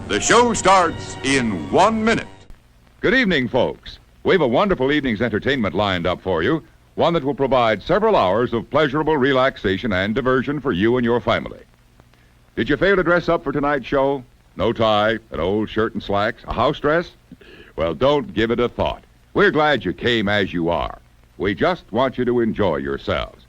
The show starts in 1 minute. Good evening, folks. We have a wonderful evening's entertainment lined up for you, one that will provide several hours of pleasurable relaxation and diversion for you and your family. Did you fail to dress up for tonight's show? No tie, an old shirt and slacks, a house dress? Well, don't give it a thought. We're glad you came as you are. We just want you to enjoy yourselves.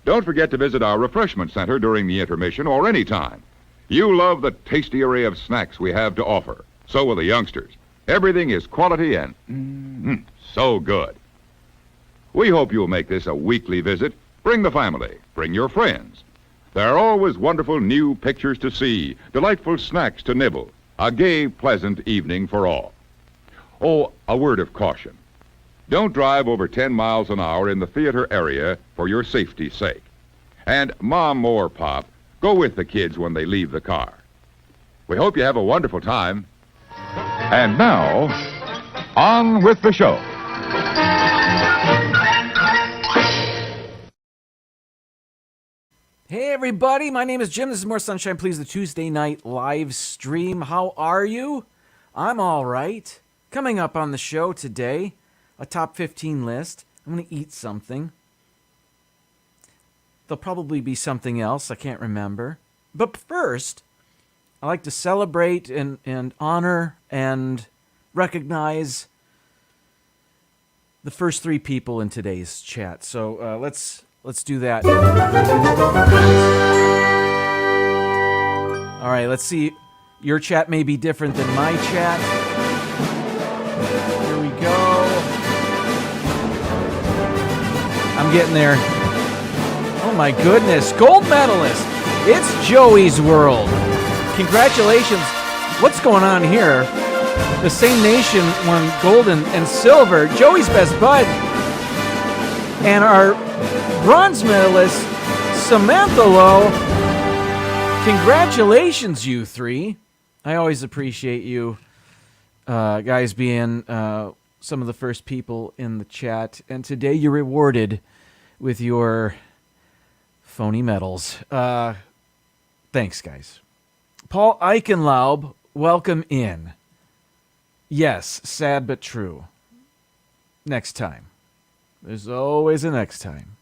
Don't forget to visit our refreshment center during the intermission or any time. You love the tasty array of snacks we have to offer. So will the youngsters. Everything is quality and so good. We hope you'll make this a weekly visit. Bring the family. Bring your friends. There are always wonderful new pictures to see, delightful snacks to nibble, a gay, pleasant evening for all. Oh, a word of caution. Don't drive over 10 miles an hour in the theater area for your safety's sake. And Mom or Pop, go with the kids when they leave the car. We hope you have a wonderful time. And now, on with the show. Hey everybody, my name is Jim. This is More Sunshine Please, the Tuesday night live stream. How are you? I'm all right. Coming up on the show today, a top 15 list. I'm going to eat something. There'll probably be something else. I can't remember. But first, I like to celebrate and honor and recognize the first three people in today's chat. So let's do that. All right, let's see. Your chat may be different than my chat. Here we go. I'm getting there. Oh my goodness, gold medalist. It's Joey's World. Congratulations. What's going on here? The same nation won gold and silver. Joey's best bud. And our bronze medalist, Samantha Lowe. Congratulations, you three. I always appreciate you guys being some of the first people in the chat. And today you're rewarded with your phony medals. Thanks, guys. Paul Eichenlaub, welcome in. Yes, sad but true. Next time. There's always a next time.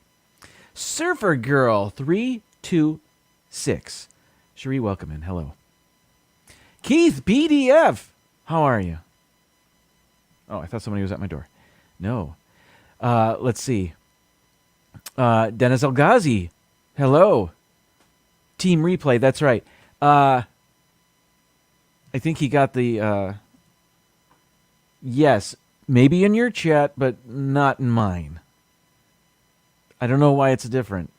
Surfer Girl 326. Cherie, welcome in. Hello. Keith BDF. How are you? Oh, I thought somebody was at my door. No. Let's see. Dennis El Ghazi. Hello. Team Replay. That's right. I think he got the... yes. Maybe in your chat, but not in mine. I don't know why it's different.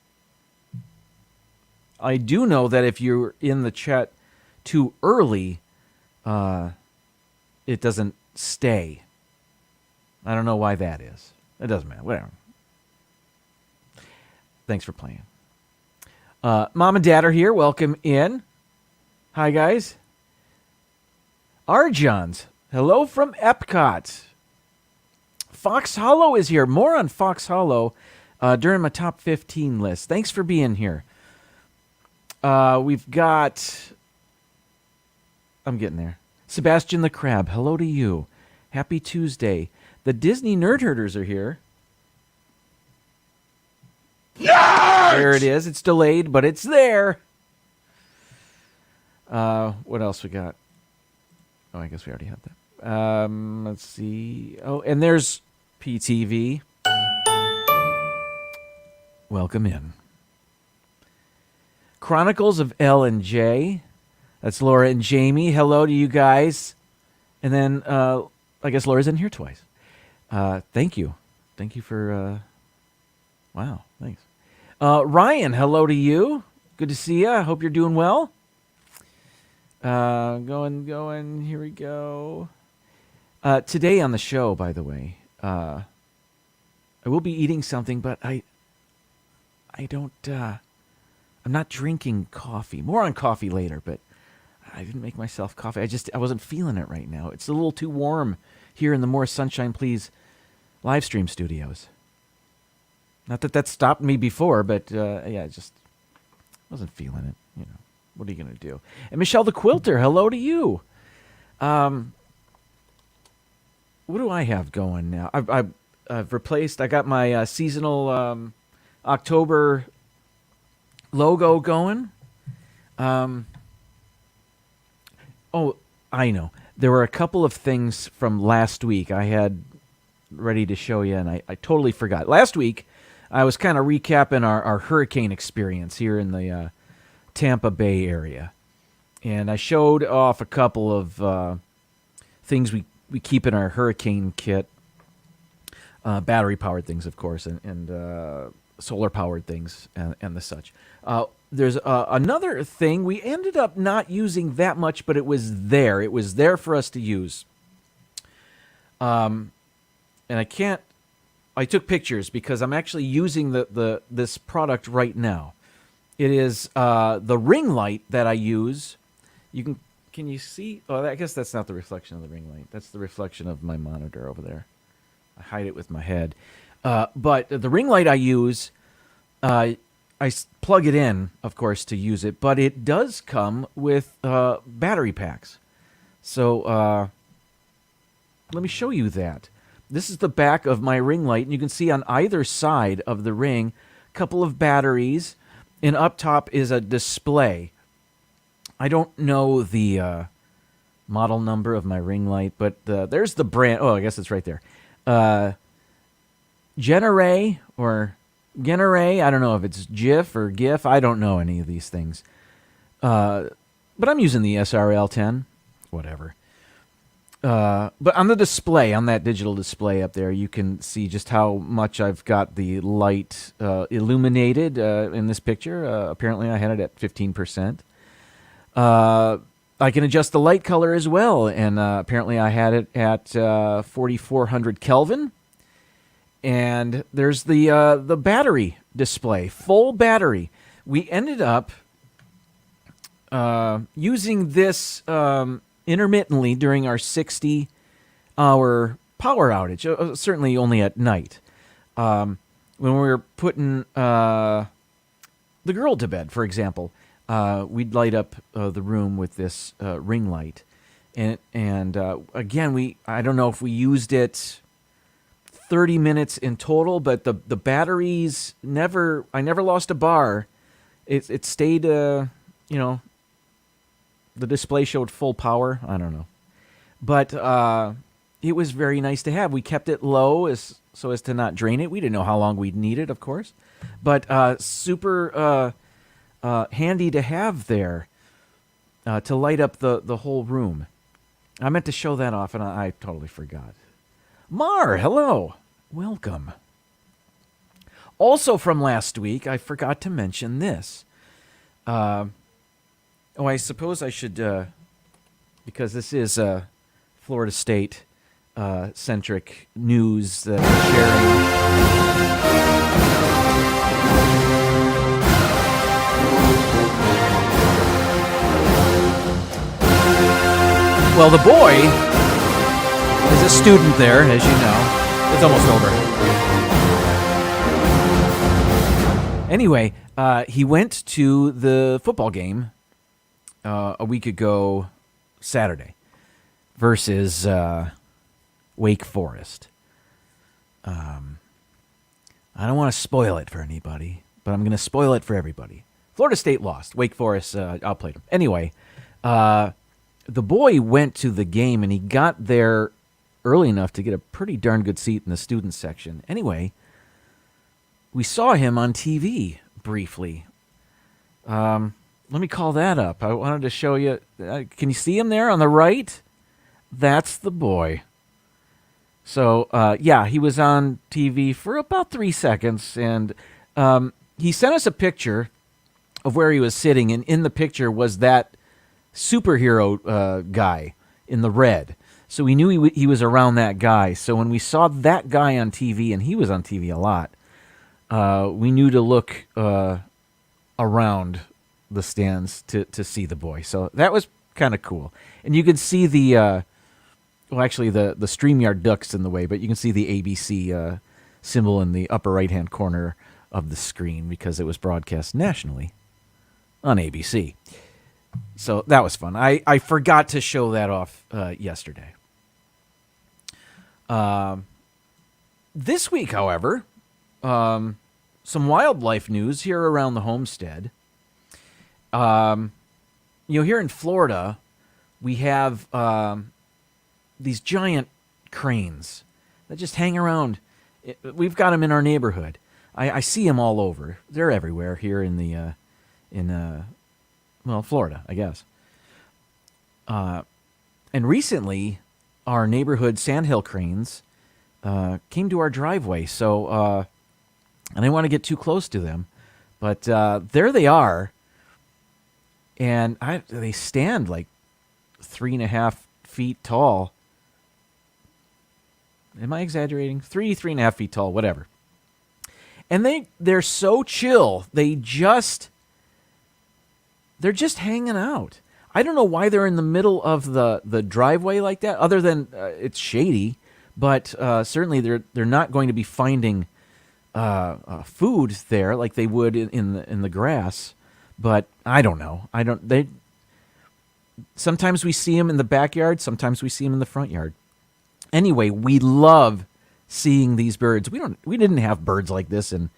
I do know that if you're in the chat too early, it doesn't stay. I don't know why that is. It doesn't matter. Whatever. Thanks for playing. Mom and Dad are here. Welcome in. Hi, guys. Arjons. Hello from Epcot. Fox Hollow is here. More on Fox Hollow during my top 15 list. Thanks for being here. We've got... I'm getting there. Sebastian the Crab. Hello to you. Happy Tuesday. The Disney Nerd Herders are here. Nerds! There it is. It's delayed, but it's there. What else we got? Oh, I guess we already had that. Let's see. Oh, and there's PTV. Welcome in. Chronicles of L and J. That's Laura and Jamie. Hello to you guys. And then I guess Laura's in here twice. Thank you. Thank you for... wow, thanks. Ryan, hello to you. Good to see you. I hope you're doing well. Going. Here we go. Today on the show, by the way, I will be eating something, but I don't... I'm not drinking coffee. More on coffee later, but I didn't make myself coffee. I wasn't feeling it right now. It's a little too warm here in the More Sunshine Please live stream studios. Not that stopped me before, but yeah, I just wasn't feeling it. You know, What are you going to do? And Michelle the Quilter, hello to you. What do I have going now? I've replaced. I got my seasonal October logo going. Oh, I know. There were a couple of things from last week I had ready to show you, and I totally forgot. Last week, I was kind of recapping our hurricane experience here in the Tampa Bay area. And I showed off a couple of things we keep in our hurricane kit. Battery-powered things, of course, and solar-powered things and the such. There's another thing. We ended up not using that much, but it was there. It was there for us to use. And I took pictures because I'm actually using this product right now. It is the ring light that I use. Can you see? Oh, I guess that's not the reflection of the ring light. That's the reflection of my monitor over there. I hide it with my head. But the ring light I use, I plug it in, of course, to use it. But it does come with battery packs. So let me show you that. This is the back of my ring light, and you can see on either side of the ring a couple of batteries, and up top is a display. I don't know the model number of my ring light, but there's the brand. Oh, I guess it's right there. Generay or Generay. I don't know if it's GIF or GIF. I don't know any of these things. But I'm using the SRL10. Whatever. But on the display, on that digital display up there, you can see just how much I've got the light illuminated in this picture. Apparently, I had it at 15%. I can adjust the light color as well, and apparently I had it at 4,400 Kelvin. And there's the battery display, full battery. We ended up using this intermittently during our 60-hour power outage, certainly only at night. When we were putting the girl to bed, for example, we'd light up the room with this ring light. And again, I don't know if we used it 30 minutes in total, but the batteries I never lost a bar. It stayed, the display showed full power. I don't know. But it was very nice to have. We kept it low so as to not drain it. We didn't know how long we'd need it, of course. But super handy to have there to light up the whole room. I meant to show that off, and I totally forgot. Mar, hello. Welcome. Also from last week, I forgot to mention this. I suppose I should, because this is Florida State centric news that I'm sharing. Well, the boy is a student there, as you know. It's almost over. Anyway, he went to the football game a week ago Saturday versus Wake Forest. I don't want to spoil it for anybody, but I'm going to spoil it for everybody. Florida State lost. Wake Forest outplayed them. Anyway, the boy went to the game, and he got there early enough to get a pretty darn good seat in the student section. Anyway, we saw him on TV briefly. Let me call that up. I wanted to show you. Can you see him there on the right? That's the boy. So, he was on TV for about 3 seconds, and he sent us a picture of where he was sitting, and in the picture was that superhero guy in the red. So we knew he was around that guy. So when we saw that guy on TV, and he was on TV a lot, we knew to look around the stands to see the boy. So that was kind of cool. And you could see the StreamYard duck's in the way, but you can see the ABC symbol in the upper right-hand corner of the screen because it was broadcast nationally on ABC. So that was fun. I forgot to show that off yesterday. This week, however, some wildlife news here around the homestead. Here in Florida, we have these giant cranes that just hang around. We've got them in our neighborhood. I see them all over. They're everywhere here in the Florida, I guess. And recently, our neighborhood sandhill cranes came to our driveway. So I didn't want to get too close to them, but there they are. And they stand like 3.5 feet tall. Am I exaggerating? 3.5 feet tall, whatever. And they're so chill. They're just hanging out. I don't know why they're in the middle of the driveway like that, other than it's shady. But certainly they're not going to be finding food there like they would in the grass. But I don't know. Sometimes we see them in the backyard. Sometimes we see them in the front yard. Anyway, we love seeing these birds. We didn't have birds like this in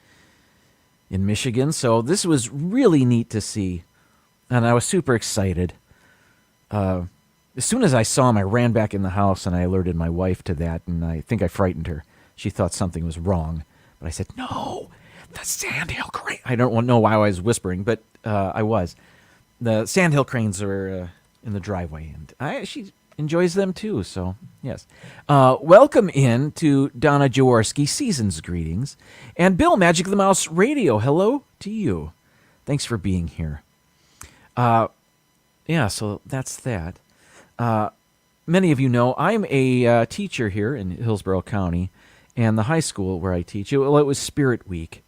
Michigan, so this was really neat to see, and I was super excited. As soon as I saw them, I ran back in the house and I alerted my wife to that, and I think I frightened her. She thought something was wrong, but I said, "No, the sandhill crane." I don't know why I was whispering, but I was. The sandhill cranes are in the driveway, and she enjoys them too, so yes. Welcome in to Donna Jaworski, Season's Greetings, and Bill, Magic the Mouse Radio, hello to you. Thanks for being here. So that's that. Many of you know I'm a teacher here in Hillsborough County, and the high school where I teach, it was Spirit Week.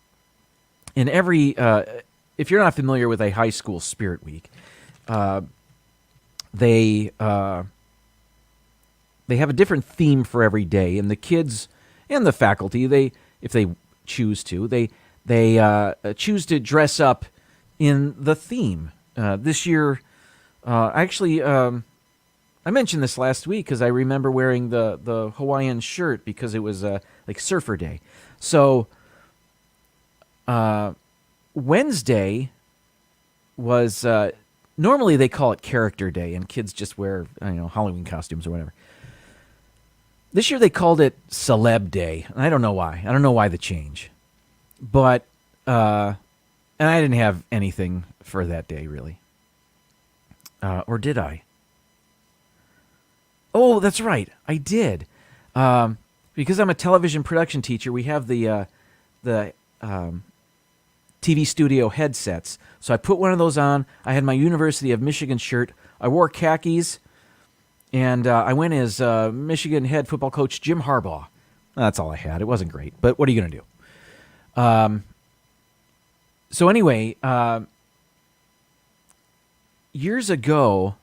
And if you're not familiar with a high school Spirit Week, they have a different theme for every day, and the kids and the faculty, if they choose to, they choose to dress up in the theme. This year, I mentioned this last week because I remember wearing the Hawaiian shirt because it was like Surfer Day. So Wednesday was normally they call it Character Day, and kids just wear Halloween costumes or whatever. This year they called it Celeb Day. I don't know why. I don't know why the change. But, and I didn't have anything for that day, really. Or did I? Oh, that's right. I did. Because I'm a television production teacher, we have the TV studio headsets. So I put one of those on. I had my University of Michigan shirt. I wore khakis. And I went as Michigan head football coach Jim Harbaugh. That's all I had. It wasn't great, but what are you going to do? So anyway, years ago,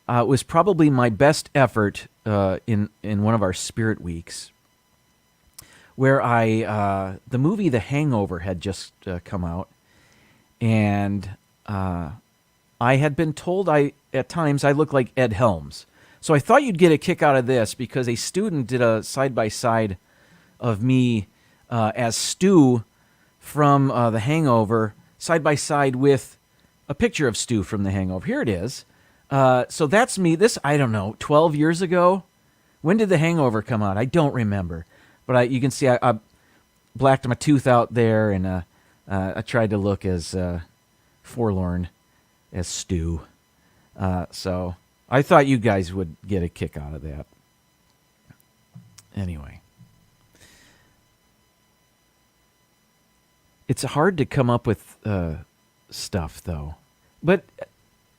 it was probably my best effort in one of our Spirit Weeks, where the movie The Hangover had just come out, and I had been told at times I looked like Ed Helms. So I thought you'd get a kick out of this because a student did a side-by-side of me as Stu from The Hangover, side-by-side with a picture of Stu from The Hangover. Here it is. So that's me. This, I don't know, 12 years ago? When did The Hangover come out? I don't remember. But you can see I blacked my tooth out there, and I tried to look as forlorn as Stu. So I thought you guys would get a kick out of that. Anyway. It's hard to come up with stuff, though. But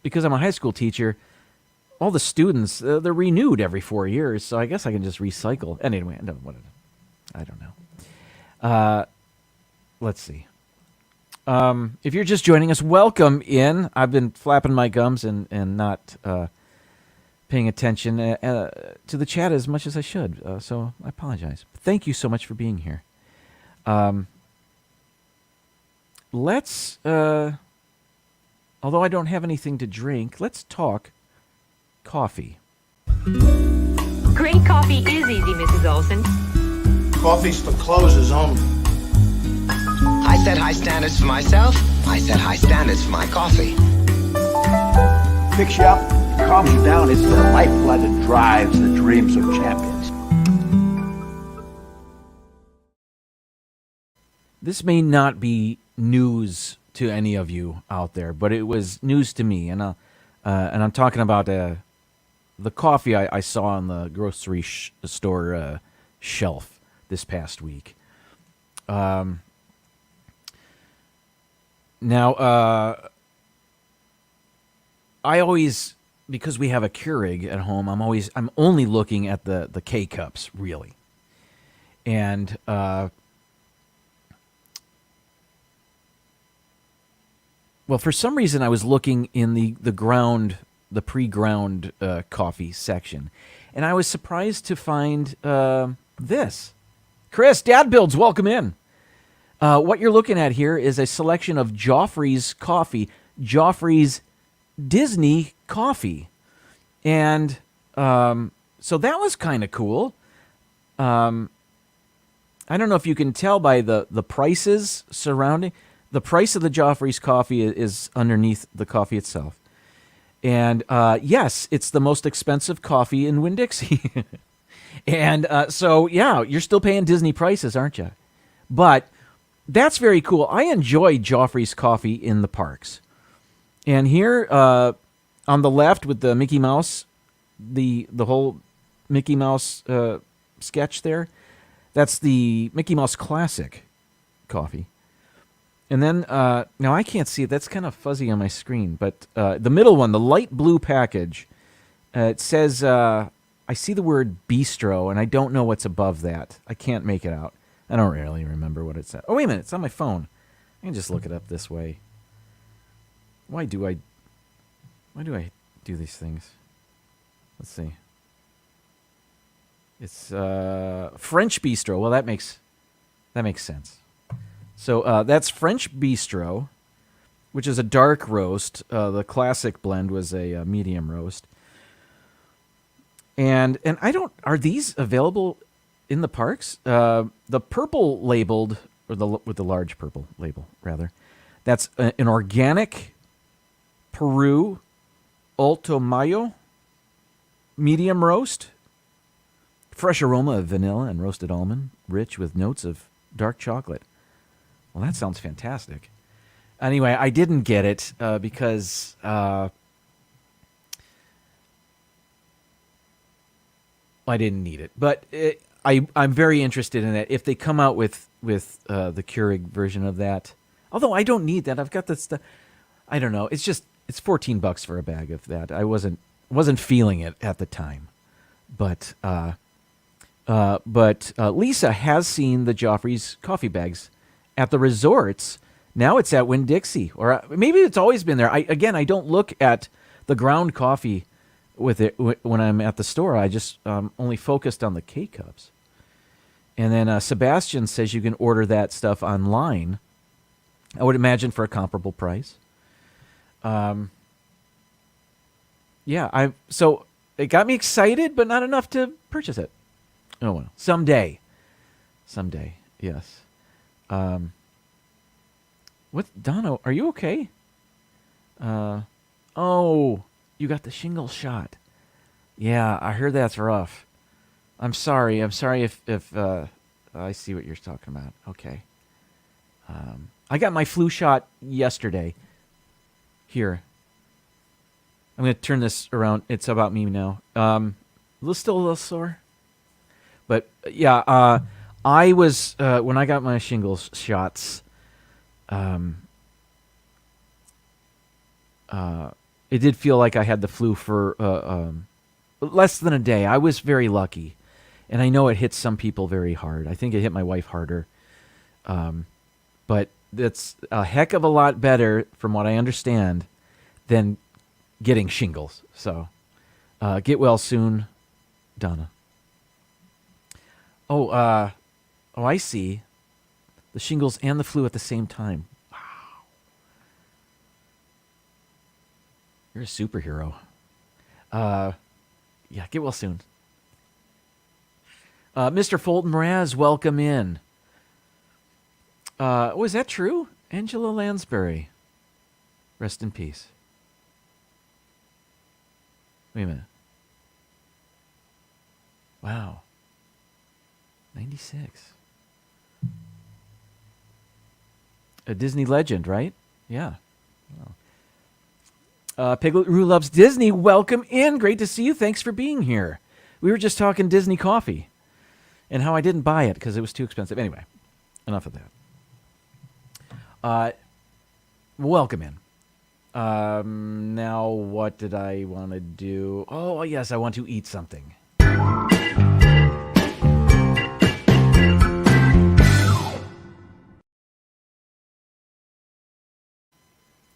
because I'm a high school teacher, all the students, they're renewed every 4 years, so I guess I can just recycle. Anyway, I don't know. Let's see. If you're just joining us, welcome in. I've been flapping my gums and not paying attention to the chat as much as I should, so I apologize. Thank you so much for being here. Let's although I don't have anything to drink, let's talk coffee. Great coffee is easy, Mrs. Olson. Coffee's for closers only. I set high standards for myself. I set high standards for my coffee. Picks you up, calms you down. It's the lifeblood that drives the dreams of champions. This may not be news to any of you out there, but it was news to me, and I'm talking about the coffee I saw on the grocery store shelf this past week. Now, I always, because we have a Keurig at home, I'm only looking at the K cups, really. And well, for some reason, I was looking in the pre-ground coffee section, and I was surprised to find this. Chris, Dad Builds, welcome in. What you're looking at here is a selection of Joffrey's coffee, Joffrey's Disney coffee. And so that was kind of cool. I don't know if you can tell by the prices surrounding. The price of the Joffrey's coffee is underneath the coffee itself. And yes, it's the most expensive coffee in Winn-Dixie. And so, yeah, you're still paying Disney prices, aren't you? But that's very cool. I enjoy Joffrey's coffee in the parks. And here on the left with the Mickey Mouse, the whole Mickey Mouse sketch there, that's the Mickey Mouse Classic coffee. And then, now I can't see it. That's kind of fuzzy on my screen. But the middle one, the light blue package, it says, I see the word bistro, and I don't know what's above that. I can't make it out. I don't really remember what it said. Oh, wait a minute. It's on my phone. I can just look it up this way. Why do I do these things? Let's see. It's French bistro. Well, that makes sense. So that's French bistro, which is a dark roast. The classic blend was a medium roast. And are these available in the parks? The purple labeled, or with the large purple label rather, that's an organic Peru Alto Mayo medium roast. Fresh aroma of vanilla and roasted almond, rich with notes of dark chocolate. Well, that sounds fantastic. Anyway, I didn't get it because I didn't need it. But I'm very interested in it. If they come out with the Keurig version of that, although I don't need that, I've got the stuff. I don't know. It's $14 for a bag of that. I wasn't feeling it at the time, but Lisa has seen the Joffrey's coffee bags at the resorts. Now it's at Winn-Dixie, or maybe it's always been there. I don't look at the ground coffee with it when I'm at the store. I just only focused on the K-Cups. And then Sebastian says you can order that stuff online. I would imagine for a comparable price. So it got me excited, but not enough to purchase it. Oh well, someday, yes. What, Donna? Are you okay? Oh, you got the shingle shot. Yeah, I heard that's rough. I'm sorry if I see what you're talking about. Okay. I got my flu shot yesterday. Here. I'm going to turn this around. It's about me now. Still a little sore. But, yeah, I was, when I got my shingles shots, it did feel like I had the flu for less than a day. I was very lucky. And I know it hits some people very hard. I think it hit my wife harder. But that's a heck of a lot better, from what I understand, than getting shingles. So, get well soon, Donna. Oh, I see. The shingles and the flu at the same time. Wow. You're a superhero. Yeah, get well soon. Mr. Fulton Mraz, welcome in. Was that true? Angela Lansbury. Rest in peace. Wait a minute. Wow. 96. A Disney legend, right? Yeah. Piglet Who Loves Disney, welcome in. Great to see you. Thanks for being here. We were just talking Disney coffee and how I didn't buy it because it was too expensive. Anyway, enough of that. Welcome in. Now, what did I want to do? Oh, yes, I want to eat something.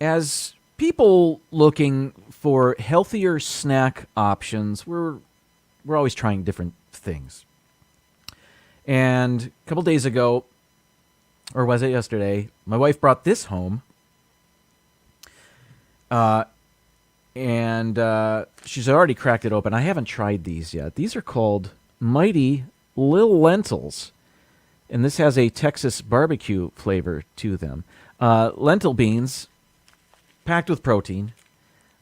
As people looking for healthier snack options, we're always trying different things. And a couple days ago, or was it yesterday, my wife brought this home. And she's already cracked it open. I haven't tried these yet. These are called Mighty Lil Lentils. And this has a Texas barbecue flavor to them. Lentil beans, packed with protein.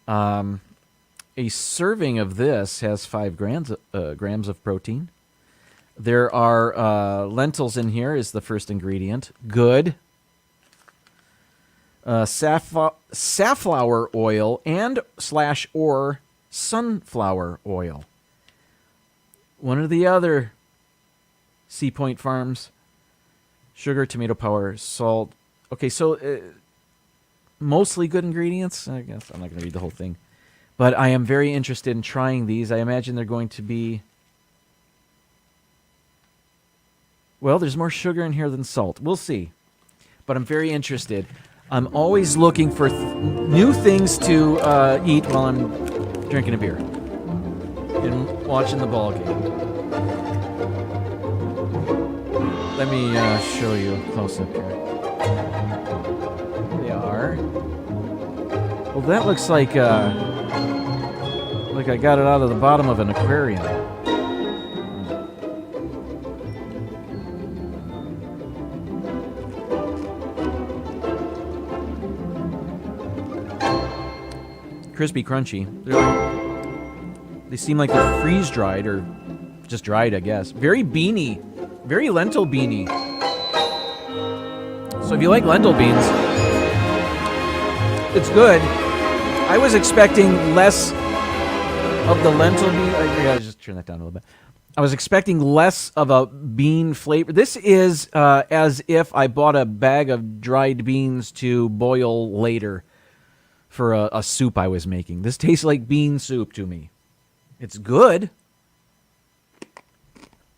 A serving of this has 5 grams of protein. There are lentils in here is the first ingredient. Good. Safflower oil and /or sunflower oil. One of the other Sea Point Farms. Sugar, tomato powder, salt. Okay, so mostly good ingredients. I guess I'm not going to read the whole thing. But I am very interested in trying these. I imagine they're going to be... Well, there's more sugar in here than salt. We'll see. But I'm very interested. I'm always looking for new things to eat while I'm drinking a beer and watching the ball game. Let me show you a close-up here. They are. Well, that looks like I got it out of the bottom of an aquarium. Crispy, crunchy. They seem like they're freeze-dried or just dried, I guess. Very beany. Very lentil beany. So if you like lentil beans, it's good. I was expecting less of the lentil bean. I gotta just turn that down a little bit. I was expecting less of a bean flavor. This is as if I bought a bag of dried beans to boil later for a soup I was making. This tastes like bean soup to me. It's good.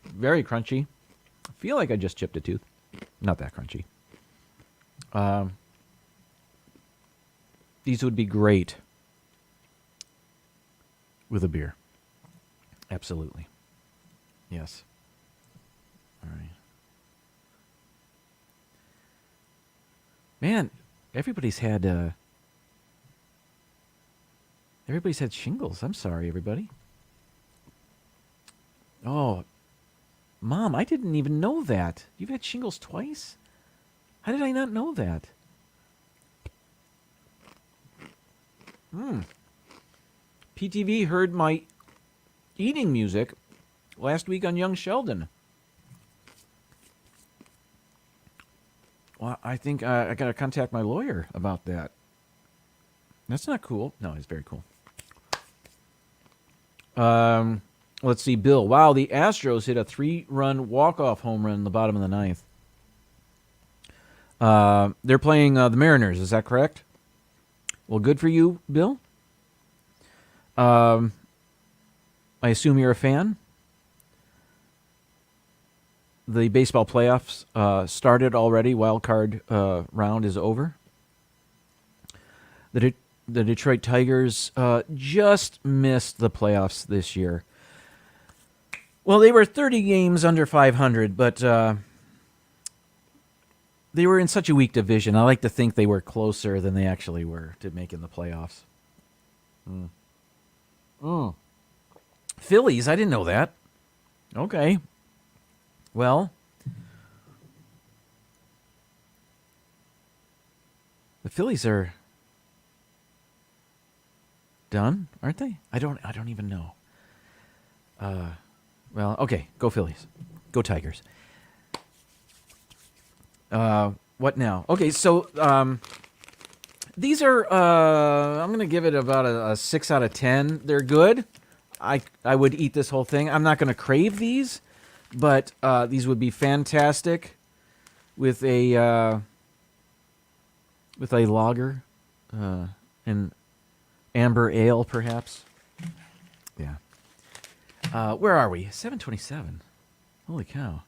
Very crunchy. I feel like I just chipped a tooth. Not that crunchy. These would be great with a beer. Absolutely. Yes. All right. Man, everybody's had shingles. I'm sorry, everybody. Oh, Mom, I didn't even know that. You've had shingles twice? How did I not know that? PTV heard my eating music last week on Young Sheldon. Well, I think I got to contact my lawyer about that. That's not cool. No, it's very cool. Let's see, Bill. Wow, the Astros hit a 3-run walk-off home run in the bottom of the ninth. They're playing the Mariners. Is that correct? Well, good for you, Bill. I assume you're a fan. The baseball playoffs started already. Wild card round is over. The Detroit Tigers just missed the playoffs this year. Well, they were 30 games under 500, but they were in such a weak division. I like to think they were closer than they actually were to making the playoffs. Phillies, I didn't know that. Okay. Well, the Phillies are done, aren't they? I don't even know. Well, okay, go Phillies. Go Tigers. What now? Okay, so these are I'm going to give it about a 6 out of 10. They're good. I would eat this whole thing. I'm not going to crave these, but these would be fantastic with a lager, an amber ale, perhaps. Yeah. Where are we? 7:27. Holy cow!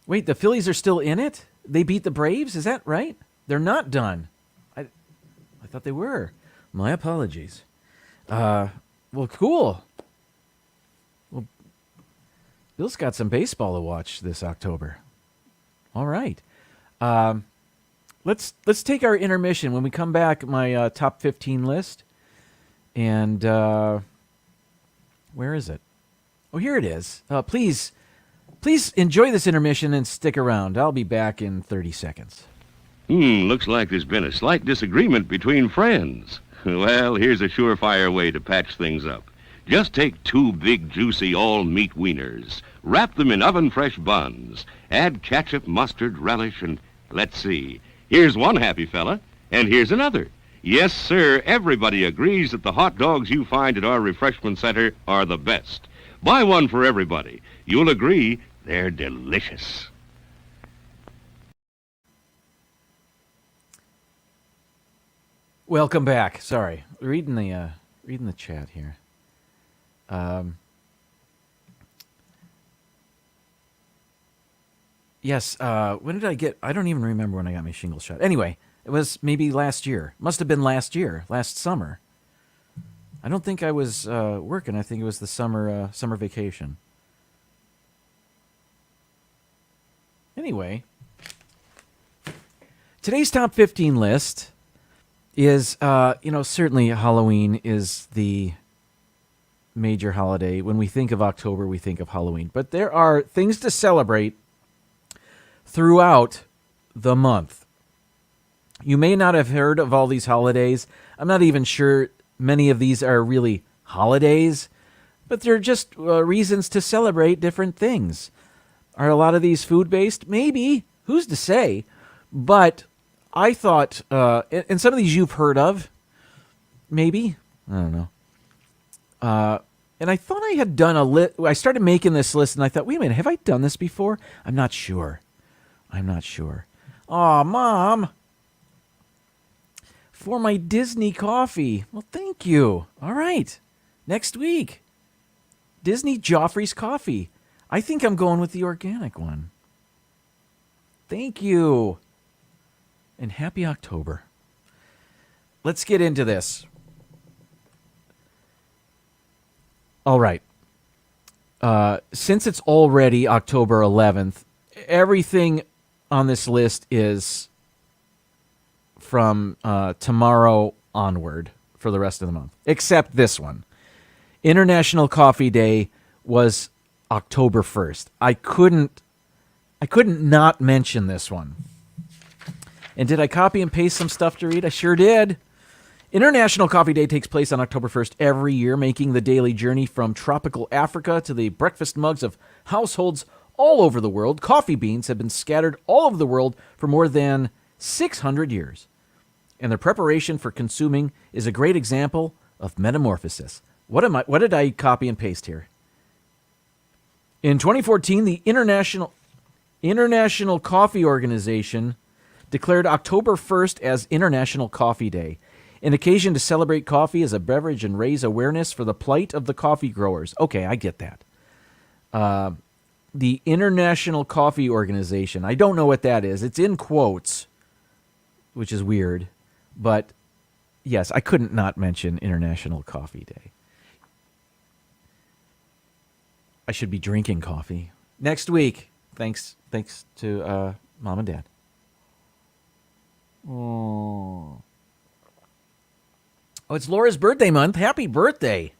Wait, the Phillies are still in it? They beat the Braves? Is that right? They're not done. I thought they were. My apologies. Well, cool. Well, Bill's got some baseball to watch this October. All right. Let's take our intermission. When we come back, my top 15 list. And where is it? Oh, here it is. Please enjoy this intermission and stick around. I'll be back in 30 seconds. Looks like there's been a slight disagreement between friends. Well, here's a surefire way to patch things up. Just take 2 big, juicy, all-meat wieners, wrap them in oven-fresh buns, add ketchup, mustard, relish, and let's see. Here's one happy fella, and here's another. Yes, sir, everybody agrees that the hot dogs you find at our refreshment center are the best. Buy one for everybody. You'll agree they're delicious. Welcome back. Sorry, reading the chat here. Yes. When did I get? I don't even remember when I got my shingle shot. Anyway, it was maybe last year. Must have been last year, last summer. I don't think I was working. I think it was the summer vacation. Anyway, today's top 15 list is, certainly Halloween is the major holiday. When we think of October, we think of Halloween. But there are things to celebrate throughout the month. You may not have heard of all these holidays. I'm not even sure many of these are really holidays, but they're just reasons to celebrate different things. Are a lot of these food-based? Maybe. Who's to say? But I thought, and some of these you've heard of, maybe. I don't know. And I thought I had done a list. I started making this list, and I thought, wait a minute, have I done this before? I'm not sure. Aw, Mom. For my Disney coffee. Well, thank you. All right. Next week. Disney Joffrey's coffee. I think I'm going with the organic one. Thank you. And happy October. Let's get into this. All right. Since it's already October 11th, everything on this list is from tomorrow onward for the rest of the month, except this one. International Coffee Day was October 1st. I couldn't not mention this one. And did I copy and paste some stuff to read? I sure did. International Coffee Day takes place on October 1st every year, making the daily journey from tropical Africa to the breakfast mugs of households all over the world. Coffee beans have been scattered all over the world for more than 600 years. And their preparation for consuming is a great example of metamorphosis. What did I copy and paste here? In 2014, the International Coffee Organization declared October 1st as International Coffee Day, an occasion to celebrate coffee as a beverage and raise awareness for the plight of the coffee growers. Okay, I get that. The International Coffee Organization. I don't know what that is. It's in quotes, which is weird. But, yes, I couldn't not mention International Coffee Day. I should be drinking coffee next week. Thanks to Mom and Dad. Oh. Oh, it's Laura's birthday month. Happy birthday.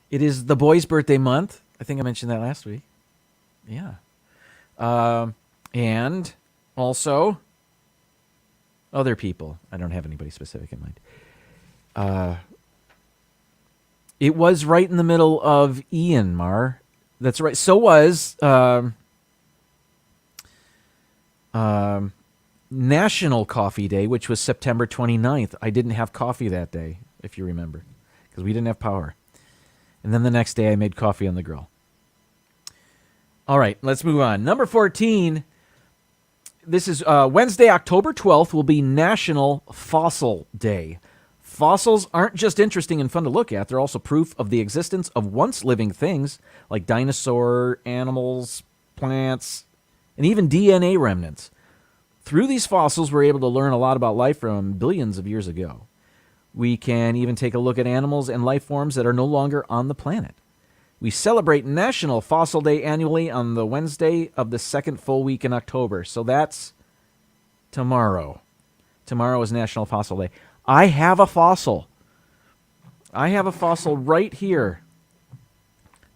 It is the boy's birthday month. I think I mentioned that last week. Yeah. And also other people. I don't have anybody specific in mind. It was right in the middle of Ian, Mar. That's right. So was National Coffee Day, which was September 29th. I didn't have coffee that day, if you remember, because we didn't have power. And then the next day I made coffee on the grill. All right, let's move on. Number 14. This is Wednesday, October 12th, will be National Fossil Day. Fossils aren't just interesting and fun to look at. They're also proof of the existence of once living things like dinosaur, animals, plants, and even DNA remnants. Through these fossils, we're able to learn a lot about life from billions of years ago. We can even take a look at animals and life forms that are no longer on the planet. We celebrate National Fossil Day annually on the Wednesday of the second full week in October. So that's tomorrow. Tomorrow is National Fossil Day. I have a fossil. I have a fossil right here.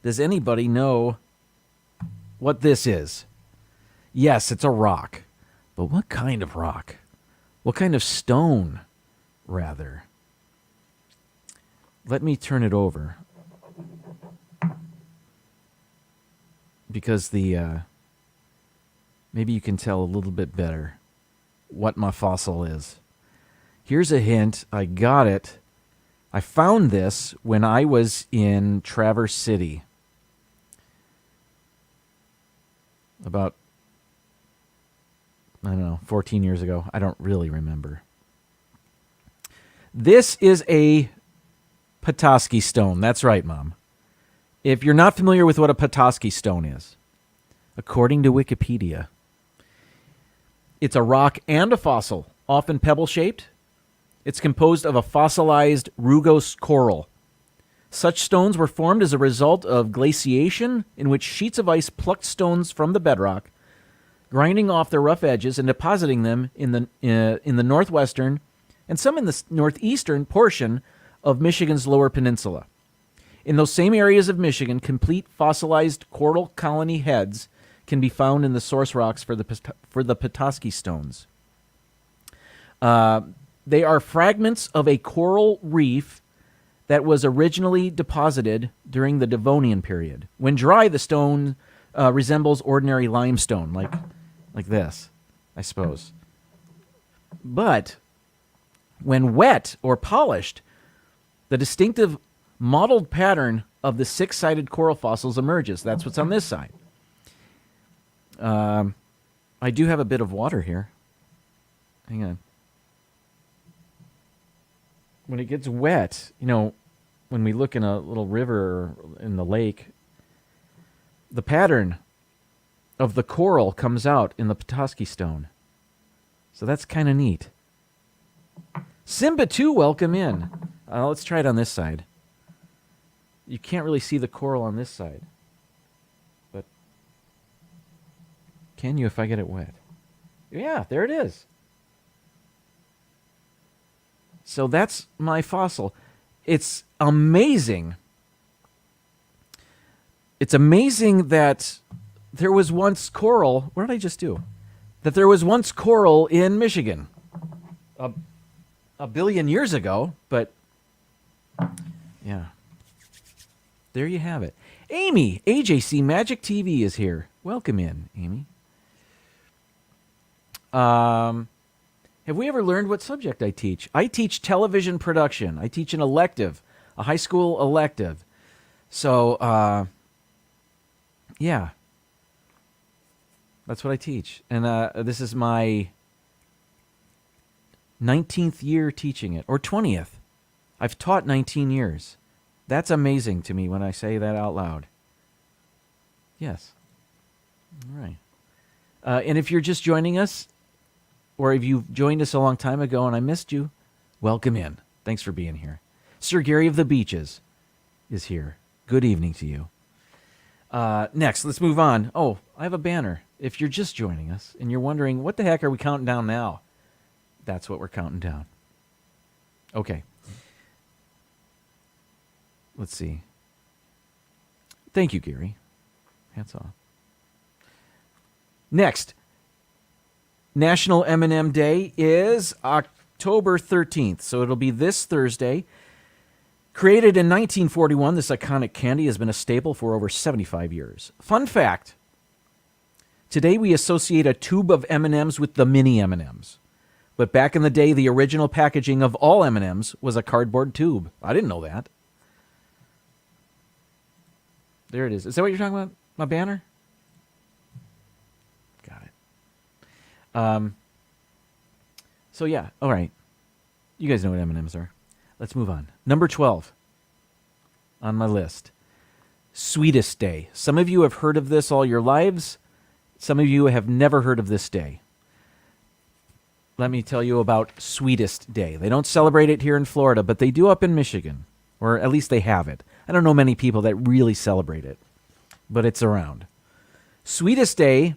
Does anybody know what this is? Yes, it's a rock. But what kind of rock? What kind of stone, rather? Let me turn it over. Because maybe you can tell a little bit better what my fossil is. Here's a hint. I got it. I found this when I was in Traverse City. About, 14 years ago. I don't really remember. This is a Petoskey stone. That's right, Mom. If you're not familiar with what a Petoskey stone is, according to Wikipedia, it's a rock and a fossil, often pebble-shaped. It's composed of a fossilized rugose coral. Such stones were formed as a result of glaciation, in which sheets of ice plucked stones from the bedrock, grinding off their rough edges and depositing them in the northwestern and some in the northeastern portion of Michigan's Lower Peninsula. In those same areas of Michigan, complete fossilized coral colony heads can be found in the source rocks for the Petoskey stones. They are fragments of a coral reef that was originally deposited during the Devonian period. When dry, the stone resembles ordinary limestone, like this, I suppose. But when wet or polished, the distinctive mottled pattern of the six-sided coral fossils emerges. That's what's on this side. I do have a bit of water here. Hang on. When it gets wet, when we look in a little river or in the lake, the pattern of the coral comes out in the Petoskey stone. So that's kind of neat. Simba 2, welcome in. Let's try it on this side. You can't really see the coral on this side. But can you if I get it wet? Yeah, there it is. So that's my fossil. It's amazing. It's amazing that there was once coral. What did I just do? That there was once coral in Michigan. A billion years ago, but yeah. There you have it. Amy, AJC Magic TV is here. Welcome in, Amy. Have we ever learned what subject I teach? I teach television production. I teach an elective, a high school elective. So, yeah. That's what I teach. And this is my 19th year teaching it, or 20th. I've taught 19 years. That's amazing to me when I say that out loud. Yes. All right. And if you're just joining us, or if you've joined us a long time ago and I missed you, welcome in. Thanks for being here. Sir Gary of the Beaches is here. Good evening to you. Next, let's move on. Oh, I have a banner. If you're just joining us and you're wondering, what the heck are we counting down now? That's what we're counting down. Okay. Let's see. Thank you, Gary. Hats off. Next, National M&M Day is October 13th, so it'll be this Thursday. Created in 1941, this iconic candy has been a staple for over 75 years. Fun fact, today we associate a tube of M&Ms with the mini M&Ms. But back in the day, the original packaging of all M&Ms was a cardboard tube. I didn't know that. There it is. Is that what you're talking about? My banner? Got it. So yeah, all right. You guys know what M&Ms are. Let's move on. Number 12 on my list. Sweetest Day. Some of you have heard of this all your lives. Some of you have never heard of this day. Let me tell you about Sweetest Day. They don't celebrate it here in Florida, but they do up in Michigan, or at least they have it. I don't know many people that really celebrate it, but it's around. Sweetest Day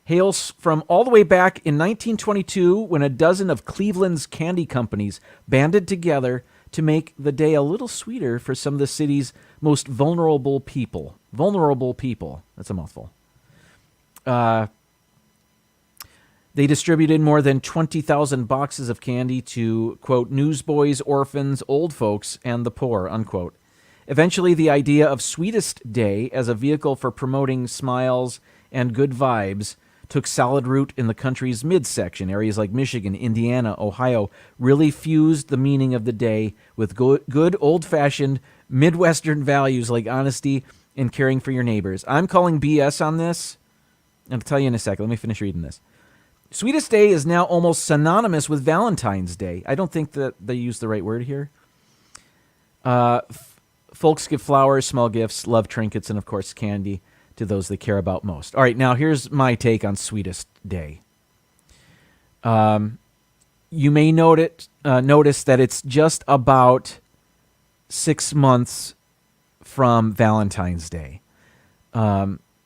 hails from all the way back in 1922 when a dozen of Cleveland's candy companies banded together to make the day a little sweeter for some of the city's most vulnerable people. Vulnerable people. That's a mouthful. They distributed more than 20,000 boxes of candy to, quote, newsboys, orphans, old folks, and the poor, unquote. Eventually, the idea of Sweetest Day as a vehicle for promoting smiles and good vibes took solid root in the country's midsection. Areas like Michigan, Indiana, Ohio really fused the meaning of the day with good old-fashioned Midwestern values like honesty and caring for your neighbors. I'm calling BS on this. I'll tell you in a second. Let me finish reading this. Sweetest Day is now almost synonymous with Valentine's Day. I don't think that they use the right word here. Folks give flowers, small gifts, love trinkets, and, of course, candy to those they care about most. All right, now here's my take on Sweetest Day. You may notice that it's just about 6 months from Valentine's Day.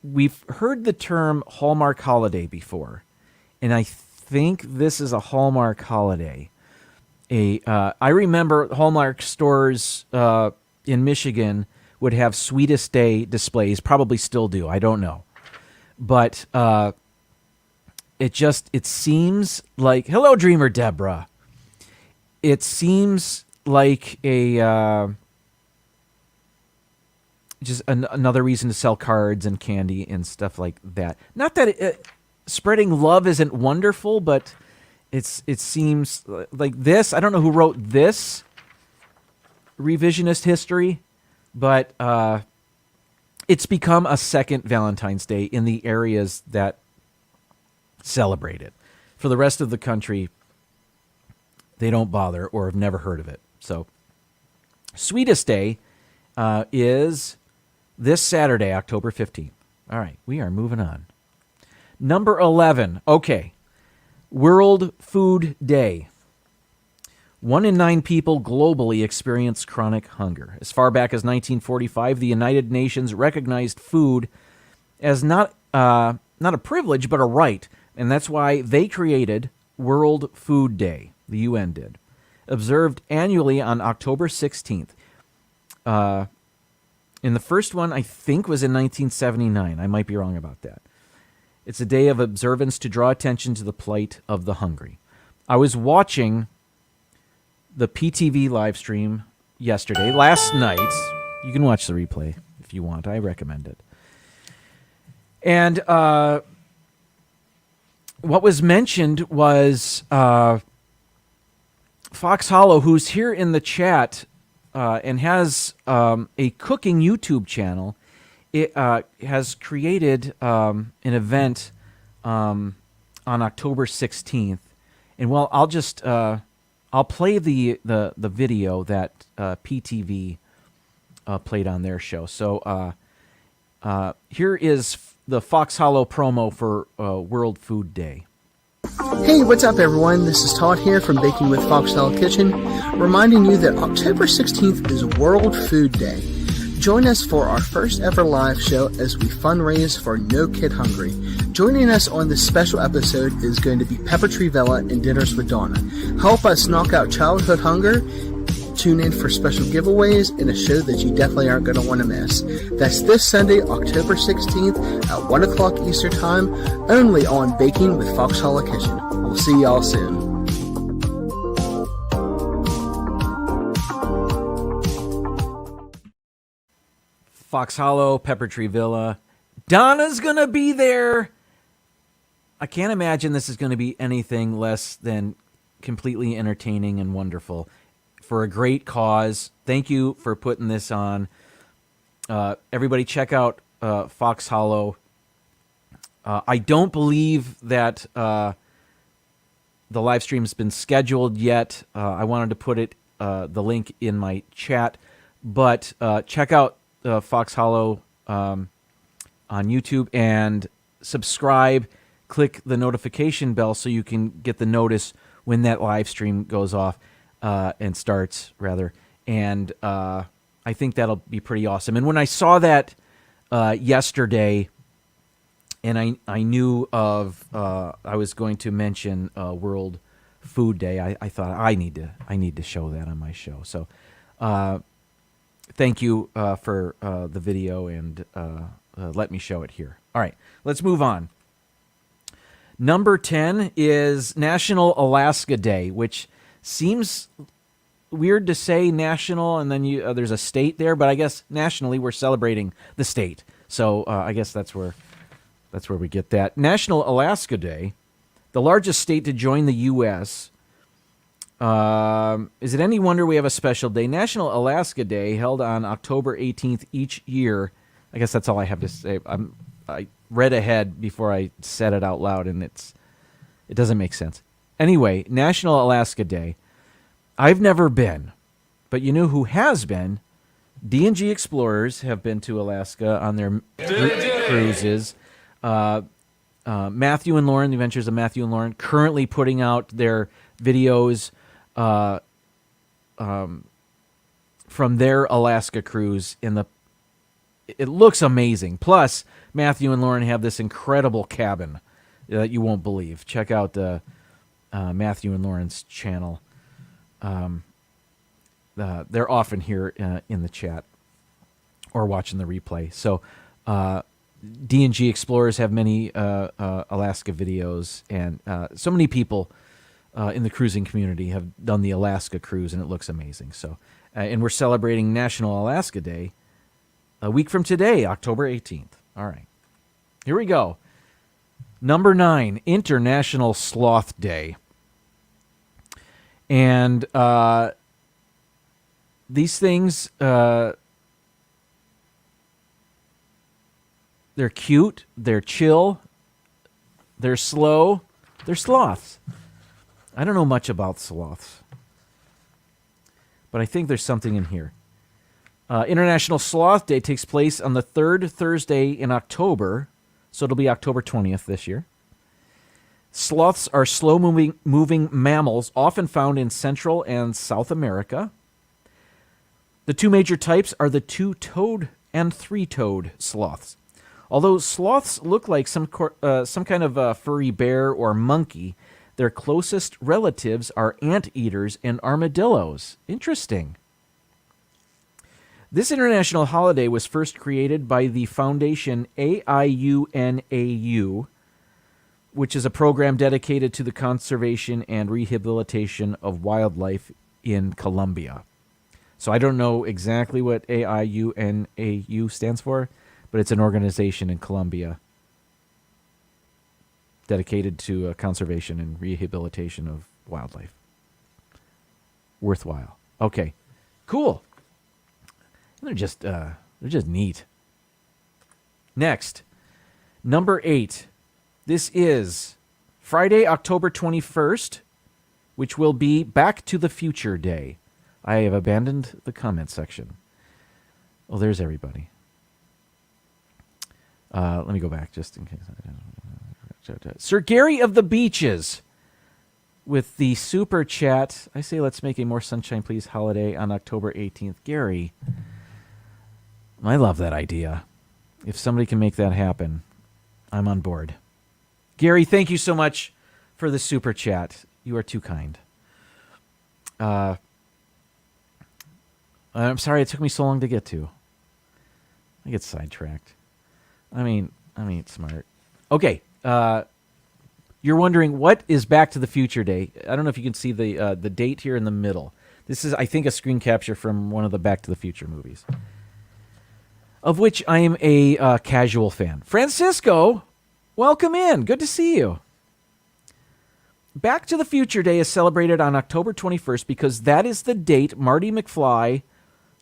We've heard the term Hallmark holiday before, and I think this is a Hallmark holiday. I remember Hallmark stores in Michigan would have Sweetest Day displays, probably still do, I don't know. But it seems like, hello, Dreamer Deborah. It seems like just another reason to sell cards and candy and stuff like that. Not that spreading love isn't wonderful, but it seems like this. I don't know who wrote this revisionist history, but it's become a second Valentine's Day in the areas that celebrate it. For the rest of the country, they don't bother or have never heard of it. So, Sweetest Day is this Saturday, October 15th. All right, we are moving on. Number 11. Okay. World Food Day. 1 in 9 people globally experience chronic hunger. As far back as 1945, the United Nations recognized food as not a privilege, but a right. And that's why they created World Food Day. The UN did. Observed annually on October 16th. And the first one, I think, was in 1979. I might be wrong about that. It's a day of observance to draw attention to the plight of the hungry. I was watching the PTV live stream last night. You can watch the replay if you want. I recommend it. And what was mentioned was Fox Hollow, who's here in the chat and has a cooking YouTube channel. It has created an event on October 16th. And well, I'll play the video that PTV played on their show. So here is the Fox Hollow promo for World Food Day. Hey, what's up, everyone? This is Todd here from Baking with Fox Hollow Kitchen, reminding you that October 16th is World Food Day. Join us for our first ever live show as we fundraise for No Kid Hungry. Joining us on this special episode is going to be Pepper Tree Villa and Dinners with Donna. Help us knock out childhood hunger. Tune in for special giveaways and a show that you definitely aren't going to want to miss. That's this Sunday, October 16th at 1 o'clock Eastern Time, only on Baking with Fox Hollow Kitchen. We'll see y'all soon. Fox Hollow, Pepper Tree Villa. Donna's going to be there. I can't imagine this is going to be anything less than completely entertaining and wonderful. For a great cause. Thank you for putting this on. Everybody check out Fox Hollow. I don't believe that the live stream's been scheduled yet. I wanted to put the link in my chat. But check out Fox Hollow on YouTube and subscribe. Click the notification bell so you can get the notice when that live stream goes off. And starts, rather. And I think that'll be pretty awesome. And when I saw that yesterday, and I knew of, I was going to mention World Food Day, I thought I need to show that on my show. So thank you for the video, and let me show it here. All right, let's move on. Number 10 is National Alaska Day, which seems weird to say national, and then there's a state there, but I guess nationally we're celebrating the state. So I guess that's where we get that. National Alaska Day, the largest state to join the U.S. Is it any wonder we have a special day? National Alaska Day, held on October 18th each year. I guess that's all I have to say. I read ahead before I said it out loud, and it doesn't make sense. Anyway, National Alaska Day. I've never been, but you know who has been? D&G Explorers have been to Alaska on their cruises. Matthew and Lauren, The Adventures of Matthew and Lauren, currently putting out their videos from their Alaska cruise. It looks amazing. Plus, Matthew and Lauren have this incredible cabin that you won't believe. Check out Matthew and Lauren's channel. They're often here in the chat or watching the replay. So D&G Explorers have many Alaska videos, and so many people in the cruising community have done the Alaska cruise, and it looks amazing. So, and we're celebrating National Alaska Day a week from today, October 18th. All right, here we go. Number 9, International Sloth Day. And these things, they're cute, they're chill, they're slow, they're sloths. I don't know much about sloths, but I think there's something in here. International Sloth Day takes place on the third Thursday in October, so it'll be October 20th this year. Sloths are slow-moving mammals often found in Central and South America. The two major types are the two-toed and three-toed sloths. Although sloths look like some kind of furry bear or monkey, their closest relatives are anteaters and armadillos. Interesting. This international holiday was first created by the foundation AIUNAU, which is a program dedicated to the conservation and rehabilitation of wildlife in Colombia. So I don't know exactly what AIUNAU stands for, but it's an organization in Colombia dedicated to conservation and rehabilitation of wildlife. Worthwhile. Okay, cool. They're just neat. Next, number 8. This is Friday, October 21st, which will be Back to the Future Day. I have abandoned the comment section. Oh, there's everybody. Let me go back just in case. Sir Gary of the Beaches with the super chat. I say let's make a More Sunshine Please holiday on October 18th. Gary, I love that idea. If somebody can make that happen, I'm on board. Gary, thank you so much for the super chat. You are too kind. I'm sorry it took me so long to get to. I get sidetracked. I mean, smart. Okay. You're wondering, what is Back to the Future Day? I don't know if you can see the date here in the middle. This is, I think, a screen capture from one of the Back to the Future movies, of which I am a casual fan. Francisco, welcome in. Good to see you. Back to the Future Day is celebrated on October 21st because that is the date Marty McFly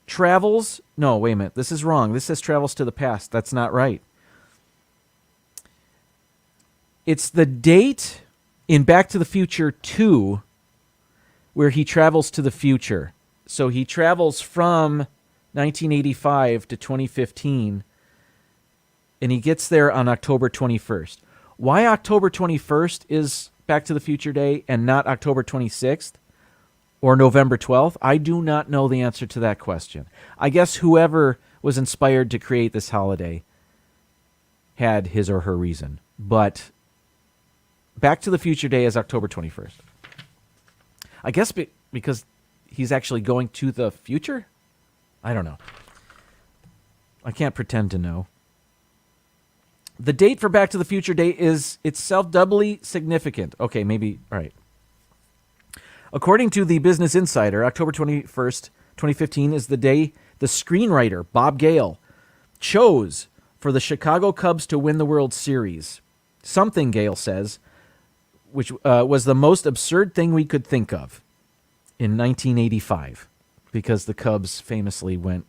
travels... No, wait a minute. This is wrong. This says travels to the past. That's not right. It's the date in Back to the Future 2 where he travels to the future. So he travels from 1985 to 2015, and he gets there on October 21st. Why October 21st is Back to the Future Day and not October 26th or November 12th? I do not know the answer to that question. I guess whoever was inspired to create this holiday had his or her reason. But Back to the Future Day is October 21st. I guess because he's actually going to the future? I don't know. I can't pretend to know. The date for Back to the Future Day is itself doubly significant. Okay, maybe, all right. According to the Business Insider, October 21st, 2015 is the day the screenwriter, Bob Gale, chose for the Chicago Cubs to win the World Series. Something, Gale says, which was the most absurd thing we could think of in 1985, because the Cubs famously went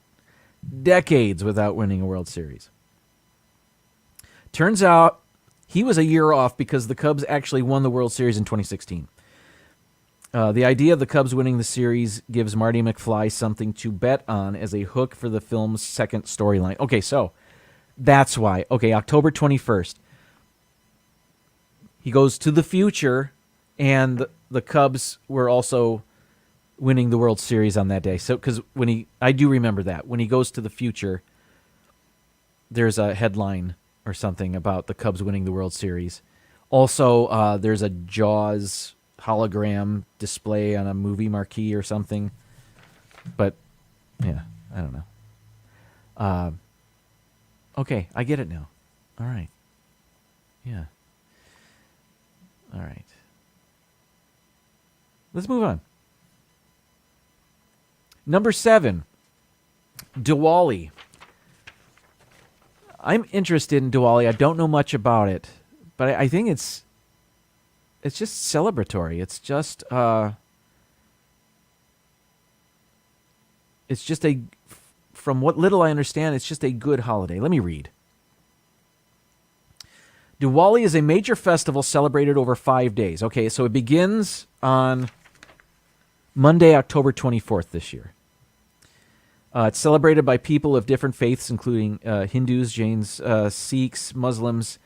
decades without winning a World Series. Turns out he was a year off because the Cubs actually won the World Series in 2016. The idea of the Cubs winning the series gives Marty McFly something to bet on as a hook for the film's second storyline. Okay, so that's why. Okay, October 21st. He goes to the future, and the Cubs were also winning the World Series on that day. So, because I do remember that. When he goes to the future, there's a headline or something about the Cubs winning the World Series. Also, there's a Jaws hologram display on a movie marquee or something. But, yeah, I don't know. Okay, I get it now. All right. Yeah. All right. Let's move on. Number 7, Diwali. I'm interested in Diwali. I don't know much about it, but I think it's just celebratory. It's just from what little I understand, it's just a good holiday. Let me read. Diwali is a major festival celebrated over 5 days. Okay, so it begins on Monday, October 24th this year. It's celebrated by people of different faiths, including Hindus, Jains, Sikhs, Muslims,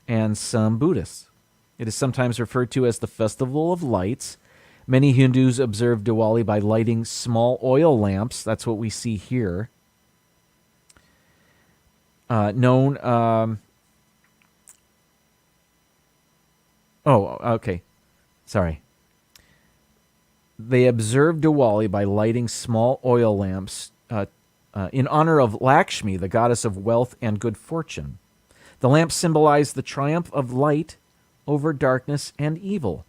and some Buddhists. It is sometimes referred to as the Festival of Lights. Many Hindus observe Diwali by lighting small oil lamps. That's what we see here. Okay. Sorry. They observe Diwali by lighting small oil lamps in honor of Lakshmi, the goddess of wealth and good fortune. The lamps symbolize the triumph of light over darkness and evil.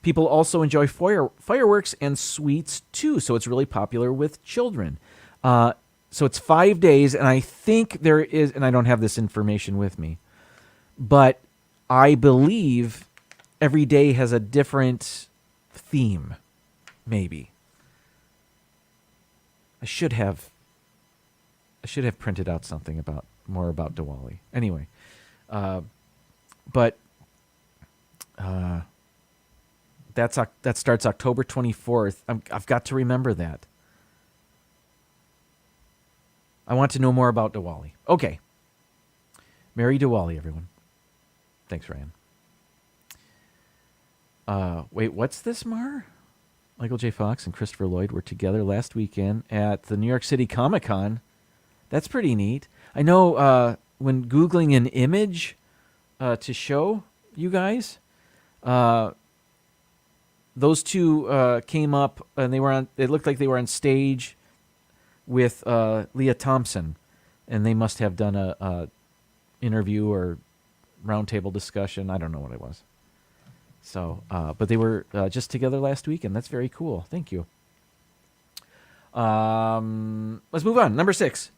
People also enjoy fireworks and sweets too, so it's really popular with children. So it's 5 days, and I think there is, and I don't have this information with me, but I believe every day has a different theme, maybe. I should have printed out something more about Diwali. Anyway, that starts October 24th. I've got to remember that. I want to know more about Diwali. Okay. Merry Diwali, everyone. Thanks, Ryan. Wait, what's this, Mar? Michael J. Fox and Christopher Lloyd were together last weekend at the New York City Comic Con That's pretty neat. I know when Googling an image to show you guys, those two came up, and it looked like they were on stage with Leah Thompson, and they must have done a interview or roundtable discussion. I don't know what it was. So, but they were just together last week, and that's very cool. Thank you. Let's move on. Number 6.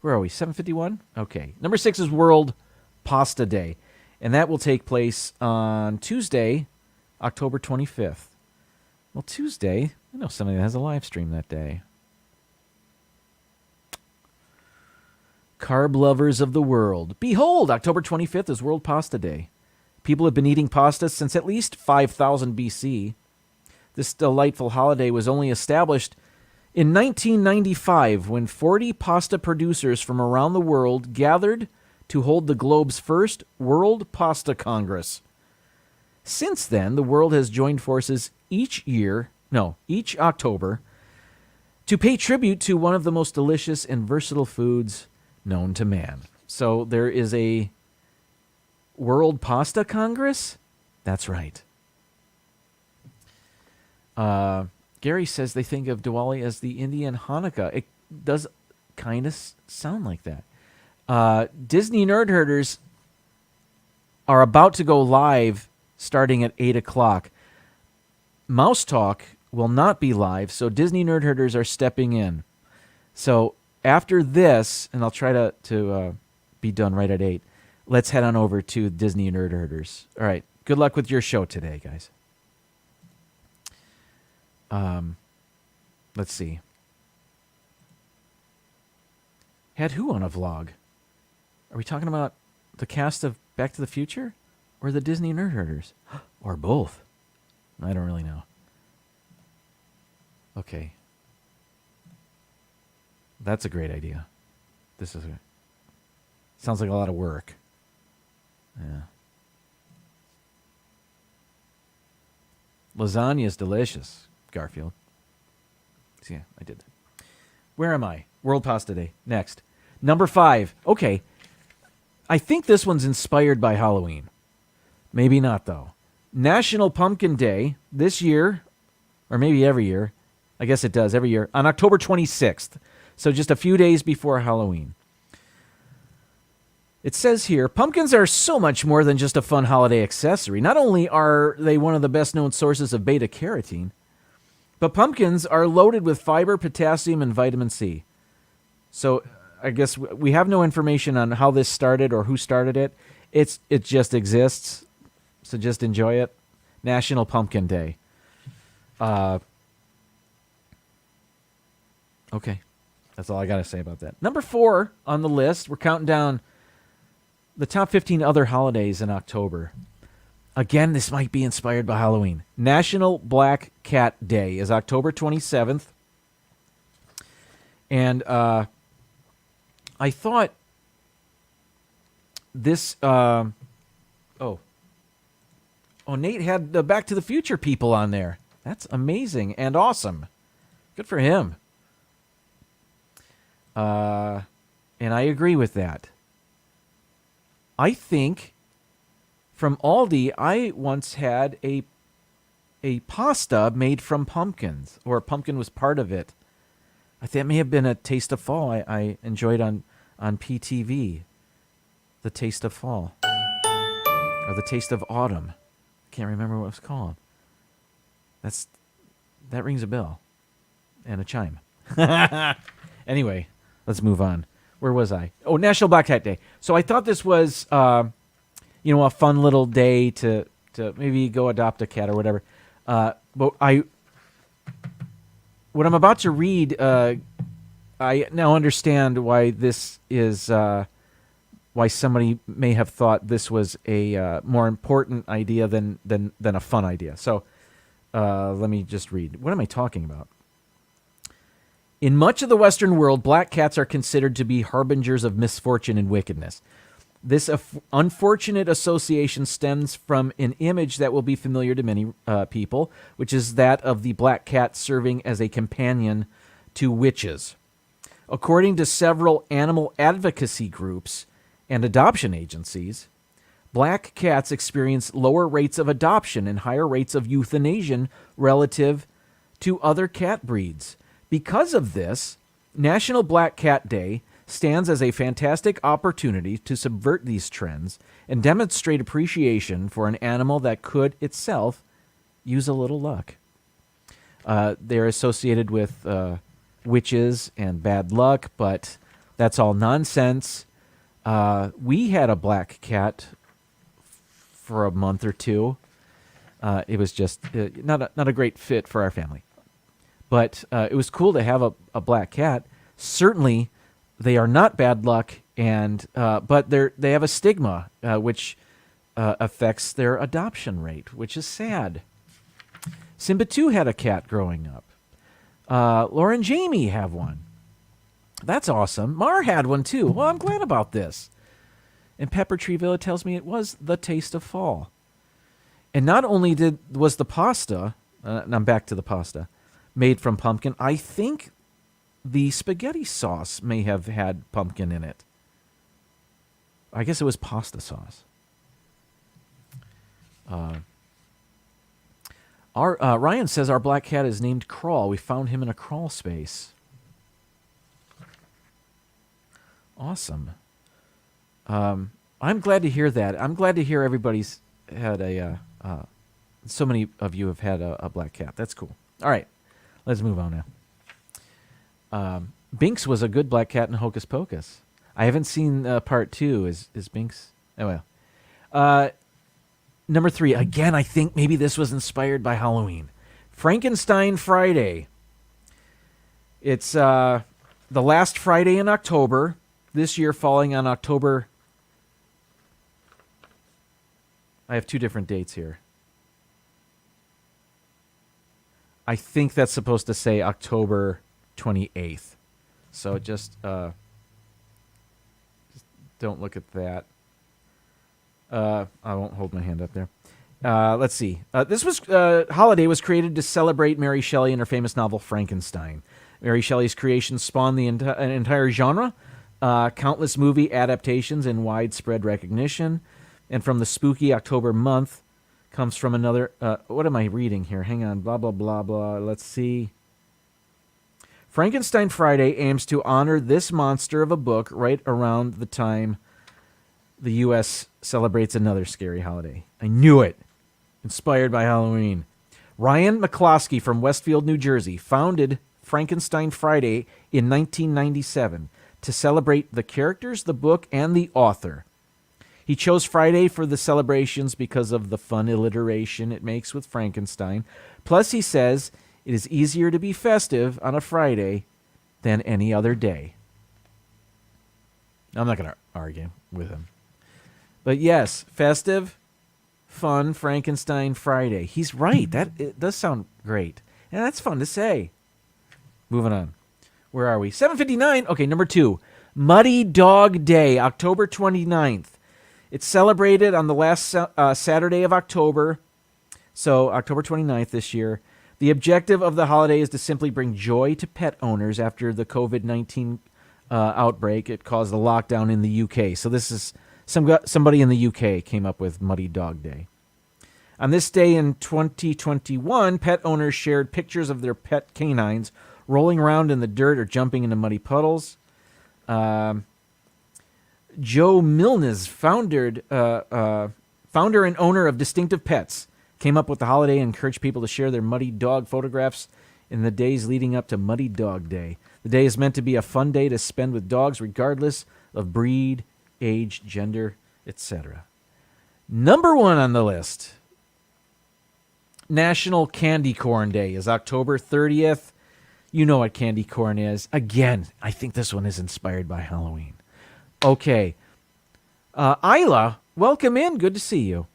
Where are we? 7:51? Okay. Number 6 is World Pasta Day, and that will take place on Tuesday, October 25th. Well, Tuesday, I know somebody that has a live stream that day. Carb lovers of the world. Behold, October 25th is World Pasta Day. People have been eating pasta since at least 5000 BC. This delightful holiday was only established in 1995 when 40 pasta producers from around the world gathered to hold the globe's first World Pasta Congress. Since then, the world has joined forces each October to pay tribute to one of the most delicious and versatile foods known to man. So there is a World Pasta Congress? That's right. Gary says they think of Diwali as the Indian Hanukkah. It does kind of sound like that. Disney Nerd Herders are about to go live starting at 8 o'clock. Mouse Talk will not be live, so Disney Nerd Herders are stepping in. So after this, and I'll try to be done right at 8, let's head on over to Disney Nerd Herders. All right. Good luck with your show today, guys. Let's see. Had who on a vlog? Are we talking about the cast of Back to the Future or the Disney Nerd Herders? Or both? I don't really know. Okay. That's a great idea. Sounds like a lot of work. Yeah. Lasagna is delicious, Garfield. Yeah, I did that. Where am I? World Pasta Day. Next. Number 5. Okay. I think this one's inspired by Halloween. Maybe not, though. National Pumpkin Day this year, or maybe every year. I guess it does every year. On October 26th. So just a few days before Halloween. It says here, pumpkins are so much more than just a fun holiday accessory. Not only are they one of the best-known sources of beta-carotene, but pumpkins are loaded with fiber, potassium, and vitamin C. So I guess we have no information on how this started or who started it. It just exists, so just enjoy it. National Pumpkin Day. Okay, that's all I got to say about that. Number 4 on the list, we're counting down the top 15 other holidays in October. Again, this might be inspired by Halloween. National Black Cat Day is October 27th. And I thought this... Nate had the Back to the Future people on there. That's amazing and awesome. Good for him. And I agree with that. I think from Aldi, I once had a pasta made from pumpkins, or a pumpkin was part of it. I think it may have been a Taste of Fall I enjoyed on PTV. The Taste of Fall. Or the Taste of Autumn. Can't remember what it was called. That rings a bell. And a chime. Anyway, let's move on. Where was I? Oh, National Black Cat Day. So I thought this was, a fun little day to maybe go adopt a cat or whatever. But what I'm about to read, I now understand why this is, why somebody may have thought this was a more important idea than a fun idea. So let me just read. What am I talking about? In much of the Western world, black cats are considered to be harbingers of misfortune and wickedness. This unfortunate association stems from an image that will be familiar to many people, which is that of the black cat serving as a companion to witches. According to several animal advocacy groups and adoption agencies, black cats experience lower rates of adoption and higher rates of euthanasia relative to other cat breeds. Because of this, National Black Cat Day stands as a fantastic opportunity to subvert these trends and demonstrate appreciation for an animal that could itself use a little luck. They're associated with witches and bad luck, but that's all nonsense. We had a black cat for a month or two. It was just not a great fit for our family. But it was cool to have a black cat. Certainly, they are not bad luck, and but they have a stigma, which affects their adoption rate, which is sad. Simba too had a cat growing up. Laura and Jamie have one. That's awesome. Mar had one too. Well, I'm glad about this. And Pepper Tree Villa tells me it was the taste of fall. And not only was the pasta, and I'm back to the pasta, made from pumpkin, I think the spaghetti sauce may have had pumpkin in it. I guess it was pasta sauce. Ryan says our black cat is named Crawl. We found him in a crawl space. Awesome. I'm glad to hear that. I'm glad to hear everybody's had so many of you have had a black cat. That's cool. All right. Let's move on now. Binks was a good black cat in Hocus Pocus. I haven't seen part 2. Is Binks? Oh, well. Number 3. Again, I think maybe this was inspired by Halloween. Frankenstein Friday. It's the last Friday in October. This year falling on October. I have 2 different dates here. I think that's supposed to say October 28th. So just don't look at that. I won't hold my hand up there. Let's see. This holiday was created to celebrate Mary Shelley and her famous novel Frankenstein. Mary Shelley's creation spawned an entire genre, countless movie adaptations, and widespread recognition. And from the spooky October month comes from another... what am I reading here? Hang on. Blah, blah, blah, blah. Let's see. Frankenstein Friday aims to honor this monster of a book right around the time the U.S. celebrates another scary holiday. I knew it. Inspired by Halloween. Ryan McCloskey from Westfield, New Jersey, founded Frankenstein Friday in 1997 to celebrate the characters, the book, and the author. He chose Friday for the celebrations because of the fun alliteration it makes with Frankenstein. Plus, he says it is easier to be festive on a Friday than any other day. I'm not going to argue with him. But yes, festive, fun, Frankenstein Friday. He's right. It does sound great. And that's fun to say. Moving on. Where are we? 7:59. Okay, number 2. Muddy Dog Day, October 29th. It's celebrated on the last Saturday of October, so October 29th this year. The objective of the holiday is to simply bring joy to pet owners after the COVID-19 outbreak. It caused a lockdown in the UK. So this is somebody in the UK came up with Muddy Dog Day. On this day in 2021, pet owners shared pictures of their pet canines rolling around in the dirt or jumping into muddy puddles. Joe Milnes, founder and owner of Distinctive Pets, came up with the holiday and encouraged people to share their muddy dog photographs in the days leading up to Muddy Dog Day. The day is meant to be a fun day to spend with dogs regardless of breed, age, gender, etc. Number 1 on the list, National Candy Corn Day, is October 30th. You know what candy corn is. Again, I think this one is inspired by Halloween. Okay. Isla, welcome in. Good to see you.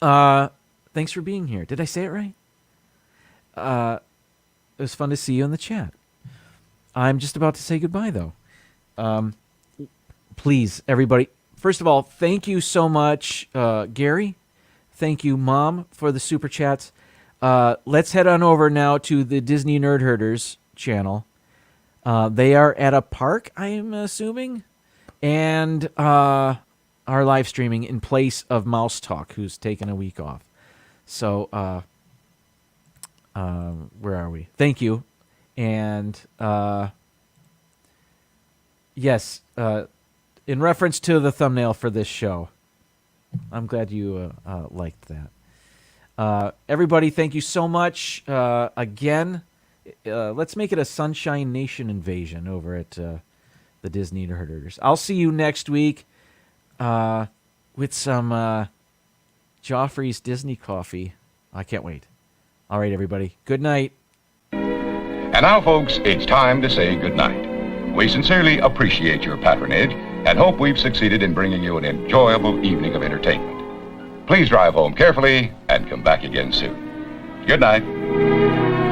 Thanks for being here. Did I say it right? It was fun to see you in the chat. I'm just about to say goodbye, though. Please, everybody. First of all, thank you so much, Gary. Thank you, Mom, for the super chats. Let's head on over now to the Disney Nerd Herders channel. They are at a park, I'm assuming, and are live streaming in place of Mouse Talk, who's taken a week off. So, where are we? Thank you. And, yes, in reference to the thumbnail for this show, I'm glad you liked that. Everybody, thank you so much. Again, let's make it a Sunshine Nation invasion over at the Disney Nerders. I'll see you next week with some Joffrey's Disney coffee. I can't wait. All right, everybody. Good night. And now, folks, it's time to say goodnight. We sincerely appreciate your patronage and hope we've succeeded in bringing you an enjoyable evening of entertainment. Please drive home carefully and come back again soon. Good night.